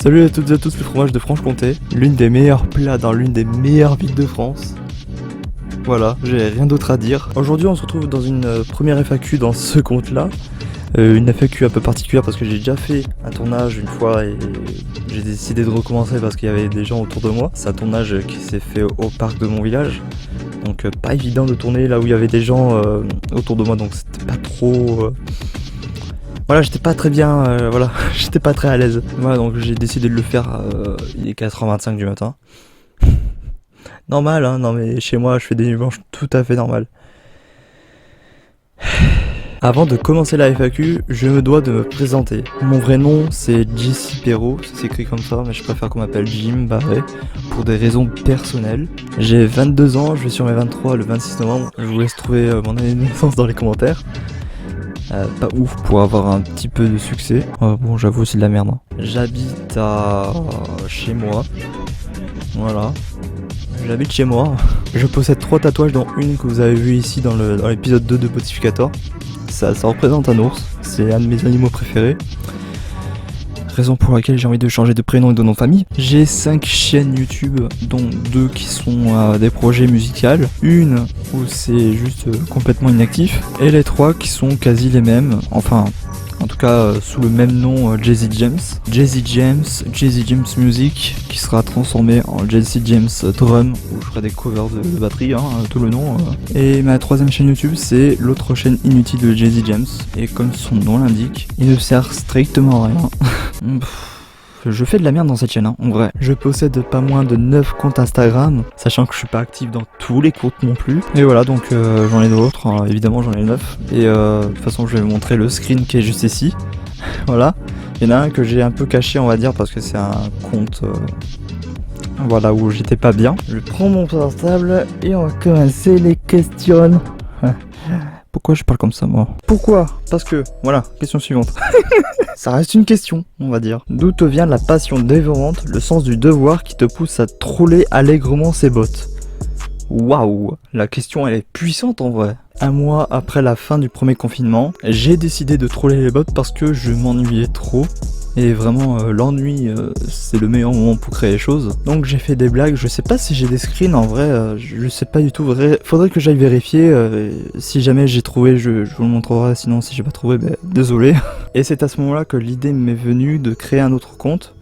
Salut à toutes et à tous, le fromage de Franche-Comté, l'une des meilleurs plats dans l'une des meilleures villes de France. Voilà, j'ai rien d'autre à dire. Aujourd'hui on se retrouve dans une première FAQ dans ce compte-là. Une FAQ un peu particulière parce que j'ai déjà fait un tournage une fois et j'ai décidé de recommencer parce qu'il y avait des gens autour de moi. C'est un tournage qui s'est fait au parc de mon village. Donc pas évident de tourner là où il y avait des gens autour de moi, donc c'était pas trop... Voilà, j'étais pas très bien, voilà, j'étais pas très à l'aise. Voilà, donc j'ai décidé de le faire, il est 4h25 du matin. Normal, hein, non mais chez moi je fais des nuits blanches tout à fait normales. Avant de commencer la FAQ, je me dois de me présenter. Mon vrai nom c'est Jesse Perrault, ça s'écrit comme ça, mais je préfère qu'on m'appelle Jim Barret, pour des raisons personnelles. J'ai 22 ans, je vais sur mes 23 le 26 novembre, je vous laisse trouver mon année de naissance dans les commentaires. Pas ouf pour avoir un petit peu de succès. Bon, j'avoue, c'est de la merde. Hein. J'habite à chez moi. Voilà. J'habite chez moi. Je possède 3 tatouages, dont une que vous avez vu ici dans l'épisode 2 de Botificator. Ça représente un ours. C'est un de mes animaux préférés. Raison pour laquelle j'ai envie de changer de prénom et de nom de famille. J'ai 5 chaînes YouTube, dont 2 qui sont des projets musicaux, une où c'est juste complètement inactif, et les 3 qui sont quasi les mêmes, enfin en tout cas sous le même nom Jesse James. Jesse James Music, qui sera transformé en Jesse James Drum, où je ferai des covers de batterie, hein, tout le nom. Et ma 3ème chaîne YouTube, c'est l'autre chaîne inutile de Jesse James, et comme son nom l'indique, il ne sert strictement à rien. Je fais de la merde dans cette chaîne, hein, en vrai. Je possède pas moins de 9 comptes Instagram, sachant que je suis pas actif dans tous les comptes non plus. Et voilà, donc j'en ai d'autres, hein, évidemment j'en ai 9. Et de toute façon je vais vous montrer le screen qui est juste ici. Voilà. Il y en a un que j'ai un peu caché, on va dire, parce que c'est un compte... voilà, où j'étais pas bien. Je prends mon portable et on va commencer les questions. Pourquoi je parle comme ça, moi? Pourquoi? Parce que, voilà, question suivante. Ça reste une question, on va dire. D'où te vient la passion dévorante, le sens du devoir qui te pousse à troller allègrement ses bottes? Waouh, la question elle est puissante en vrai. Un mois après la fin du premier confinement, j'ai décidé de troller les bots parce que je m'ennuyais trop. Et vraiment, l'ennui, c'est le meilleur moment pour créer les choses. Donc j'ai fait des blagues, je sais pas si j'ai des screens, en vrai, je sais pas du tout. Faudrait que j'aille vérifier, si jamais j'ai trouvé, je vous le montrerai, sinon si j'ai pas trouvé, désolé. Et c'est à ce moment-là que l'idée m'est venue de créer un autre compte.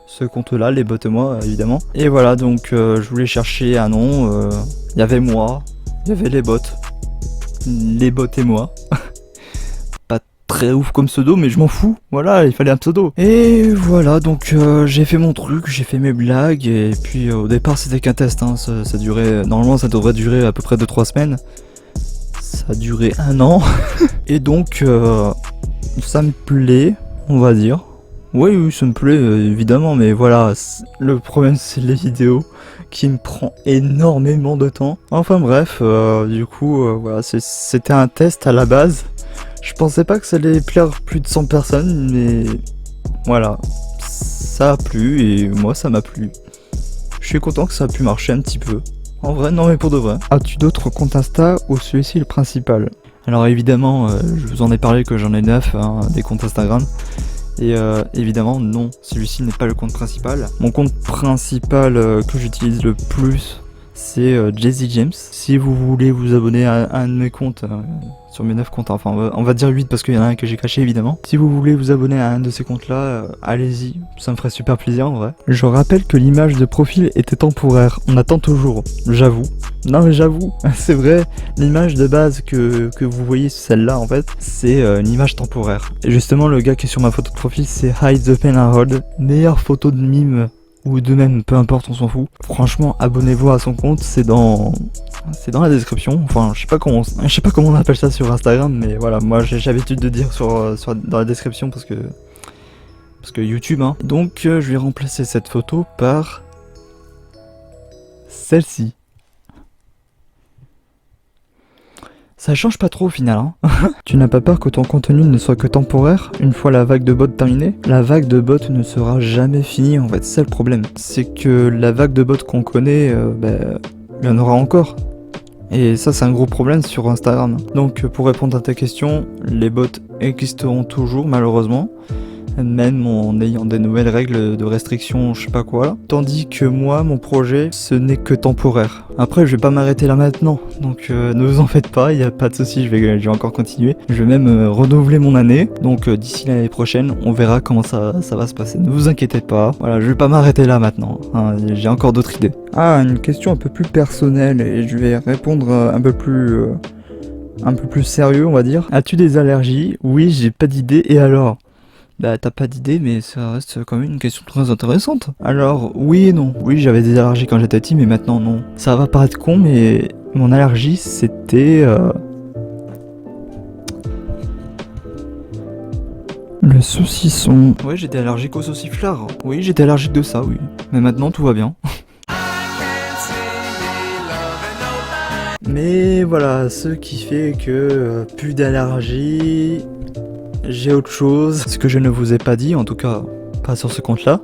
Ce compte-là, les bots et moi, évidemment. Et voilà, donc je voulais chercher un nom, il y avait moi, il y avait les bots et moi. Très ouf comme pseudo, mais je m'en fous, voilà, il fallait un pseudo. Et voilà, donc j'ai fait mon truc, j'ai fait mes blagues, et puis au départ c'était qu'un test, hein, ça durait, normalement ça devrait durer à peu près 2-3 semaines. Ça a duré 1 an, et donc ça me plaît, on va dire. Oui, ça me plaît, évidemment, mais voilà, le problème c'est les vidéos, qui me prend énormément de temps. Enfin bref, du coup, voilà, c'était un test à la base. Je pensais pas que ça allait plaire plus de 100 personnes, mais voilà, ça a plu et moi ça m'a plu. Je suis content que ça a pu marcher un petit peu. En vrai, non mais pour de vrai. As-tu d'autres comptes Insta ou celui-ci est le principal? Alors évidemment, je vous en ai parlé que j'en ai 9, hein, des comptes Instagram. Et évidemment, non, celui-ci n'est pas le compte principal. Mon compte principal que j'utilise le plus, c'est Jesse James. Si vous voulez vous abonner à un de mes comptes, sur mes 9 comptes, enfin on va dire 8 parce qu'il y en a un que j'ai caché évidemment. Si vous voulez vous abonner à un de ces comptes là, allez-y, ça me ferait super plaisir en vrai. Je rappelle que l'image de profil était temporaire, on attend toujours, j'avoue. Non mais j'avoue, c'est vrai, l'image de base que vous voyez, celle-là en fait, c'est une image temporaire. Et justement le gars qui est sur ma photo de profil, c'est Hide the Pen and Hold, meilleure photo de mime ou de même, peu importe, on s'en fout. Franchement, abonnez-vous à son compte, c'est dans la description. Enfin, je sais pas comment on appelle ça sur Instagram, mais voilà, moi j'ai l'habitude de dire dans la description parce que YouTube, hein. Donc, je vais remplacer cette photo par celle-ci. Ça change pas trop au final, hein. Tu n'as pas peur que ton contenu ne soit que temporaire une fois la vague de bots terminée? La vague de bots ne sera jamais finie en fait, c'est le problème. C'est que la vague de bots qu'on connaît, il y en aura encore. Et ça c'est un gros problème sur Instagram. Donc pour répondre à ta question, les bots existeront toujours malheureusement. même en ayant des nouvelles règles de restriction, je sais pas quoi. Tandis que moi, mon projet, ce n'est que temporaire. Après, je vais pas m'arrêter là maintenant, donc ne vous en faites pas, il y a pas de souci, je vais encore continuer. Je vais même renouveler mon année, donc d'ici l'année prochaine, on verra comment ça va se passer. Ne vous inquiétez pas, voilà, je vais pas m'arrêter là maintenant, hein, j'ai encore d'autres idées. Ah, une question un peu plus personnelle, et je vais répondre un peu plus sérieux, on va dire. As-tu des allergies? Oui, j'ai pas d'idée, et alors? Bah t'as pas d'idée, mais ça reste quand même une question très intéressante. Alors oui et non. Oui, j'avais des allergies quand j'étais petit, mais maintenant non. Ça va paraître con, mais mon allergie c'était le saucisson. Ouais, j'étais allergique au sauciflard. Oui, j'étais allergique de ça, oui. Mais maintenant tout va bien. Mais voilà, ce qui fait que plus d'allergie. J'ai autre chose, ce que je ne vous ai pas dit, en tout cas pas sur ce compte-là,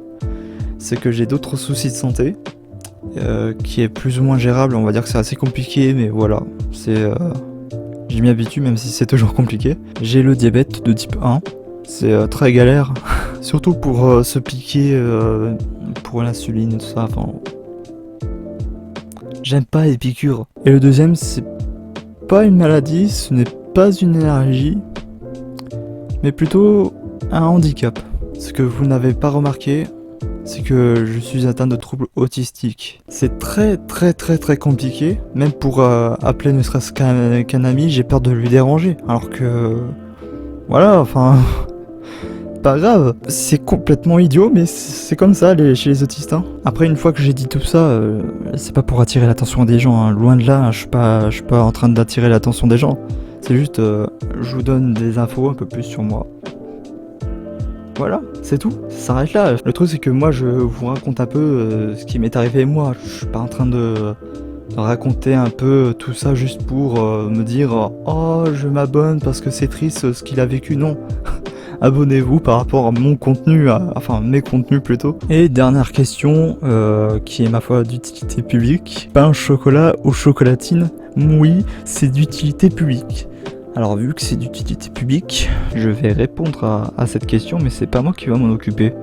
c'est que j'ai d'autres soucis de santé, qui est plus ou moins gérable, on va dire que c'est assez compliqué, mais voilà, je m'y habitue même si c'est toujours compliqué. J'ai le diabète de type 1, c'est très galère, surtout pour se piquer pour l'insuline et tout ça, enfin... J'aime pas les piqûres. Et le deuxième, c'est pas une maladie, ce n'est pas une allergie, mais plutôt un handicap. Ce que vous n'avez pas remarqué, c'est que je suis atteint de troubles autistiques. C'est très compliqué, même pour appeler ne serait-ce qu'un ami, j'ai peur de lui déranger. Alors que... Voilà, enfin... pas grave. C'est complètement idiot, mais c'est comme ça chez les autistes. Hein. Après, une fois que j'ai dit tout ça, c'est pas pour attirer l'attention des gens. Hein. Loin de là, hein, je suis pas en train d'attirer l'attention des gens. C'est juste, je vous donne des infos un peu plus sur moi. Voilà, c'est tout, ça s'arrête là. Le truc c'est que moi je vous raconte un peu ce qui m'est arrivé moi. Je suis pas en train de raconter un peu tout ça juste pour me dire oh je m'abonne parce que c'est triste ce qu'il a vécu. Non, abonnez-vous par rapport à mon contenu, enfin mes contenus plutôt. Et dernière question qui est ma foi d'utilité publique. Pain, chocolat ou chocolatine? Oui, c'est d'utilité publique. Alors vu que c'est d'utilité publique, je vais répondre à cette question, mais c'est pas moi qui va m'en occuper.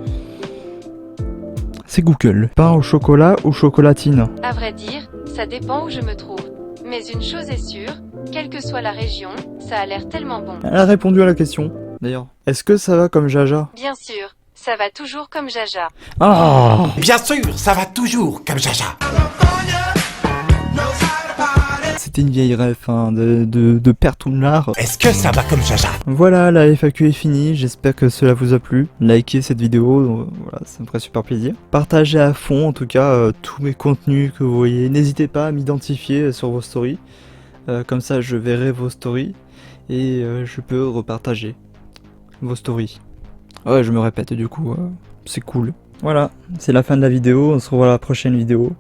C'est Google. Pain au chocolat ou chocolatine? À vrai dire, ça dépend où je me trouve. Mais une chose est sûre, quelle que soit la région, ça a l'air tellement bon. Elle a répondu à la question, d'ailleurs. Est-ce que ça va comme Jaja? Bien sûr, ça va toujours comme Jaja. Ah! Bien sûr, ça va toujours comme Jaja. C'était une vieille ref hein, de Père Tounard. Est-ce que ça va comme Jaja? Voilà, la FAQ est finie, j'espère que cela vous a plu. Likez cette vidéo, voilà, ça me ferait super plaisir. Partagez à fond en tout cas tous mes contenus que vous voyez. N'hésitez pas à m'identifier sur vos stories. Comme ça je verrai vos stories et je peux repartager vos stories. Ouais, je me répète du coup, c'est cool. Voilà, c'est la fin de la vidéo, on se revoit à la prochaine vidéo.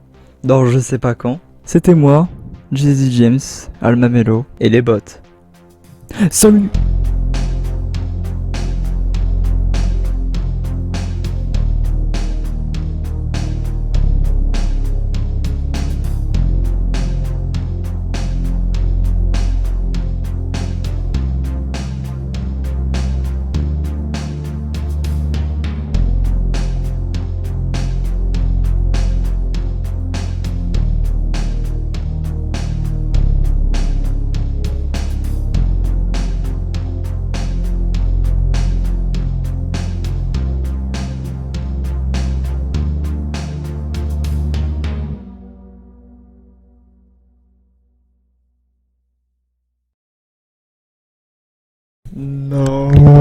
Dans je sais pas quand. C'était moi, Jesse James, Almamelo et les bots. Salut! Non.